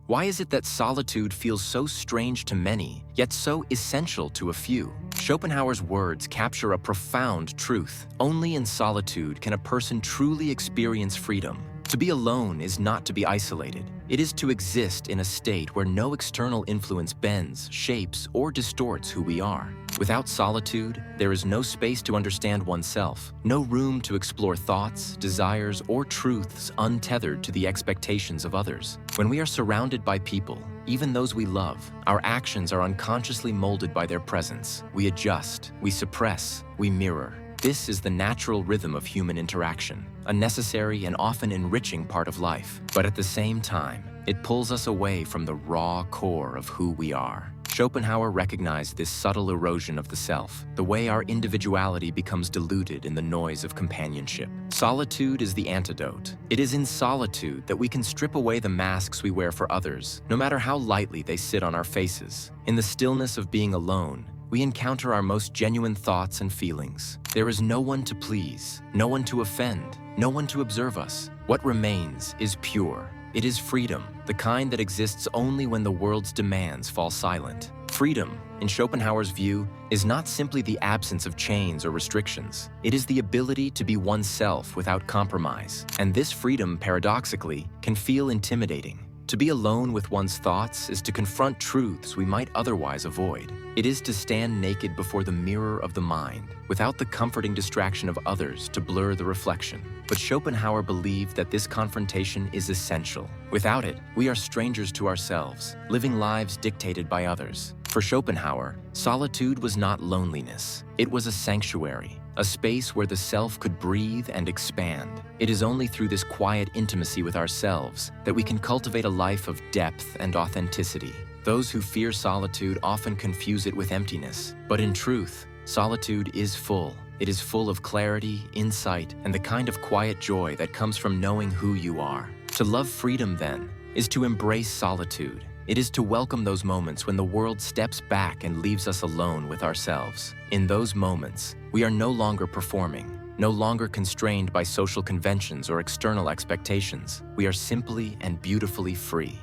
Why is it that solitude feels so strange to many, yet so essential to a few? Schopenhauer's words capture a profound truth. Only in solitude can a person truly experience freedom. To be alone is not to be isolated. It is to exist in a state where no external influence bends, shapes, or distorts who we are. Without solitude, there is no space to understand oneself, no room to explore thoughts, desires, or truths untethered to the expectations of others. When we are surrounded by people, even those we love, our actions are unconsciously molded by their presence. We adjust, we suppress, we mirror. This is the natural rhythm of human interaction, a necessary and often enriching part of life. But at the same time, it pulls us away from the raw core of who we are. Schopenhauer recognized this subtle erosion of the self, the way our individuality becomes diluted in the noise of companionship. Solitude is the antidote. It is in solitude that we can strip away the masks we wear for others, no matter how lightly they sit on our faces. In the stillness of being alone, we encounter our most genuine thoughts and feelings. There is no one to please, no one to offend, no one to observe us. What remains is pure. It is freedom, the kind that exists only when the world's demands fall silent. Freedom, in Schopenhauer's view, is not simply the absence of chains or restrictions. It is the ability to be oneself without compromise. And this freedom, paradoxically, can feel intimidating. To be alone with one's thoughts is to confront truths we might otherwise avoid. It is to stand naked before the mirror of the mind, without the comforting distraction of others to blur the reflection. But Schopenhauer believed that this confrontation is essential. Without it, we are strangers to ourselves, living lives dictated by others. For Schopenhauer, solitude was not loneliness. It was a sanctuary, a space where the self could breathe and expand. It is only through this quiet intimacy with ourselves that we can cultivate a life of depth and authenticity. Those who fear solitude often confuse it with emptiness, but in truth, solitude is full. It is full of clarity, insight, and the kind of quiet joy that comes from knowing who you are. To love freedom, then, is to embrace solitude. It is to welcome those moments when the world steps back and leaves us alone with ourselves. In those moments, we are no longer performing, no longer constrained by social conventions or external expectations. We are simply and beautifully free.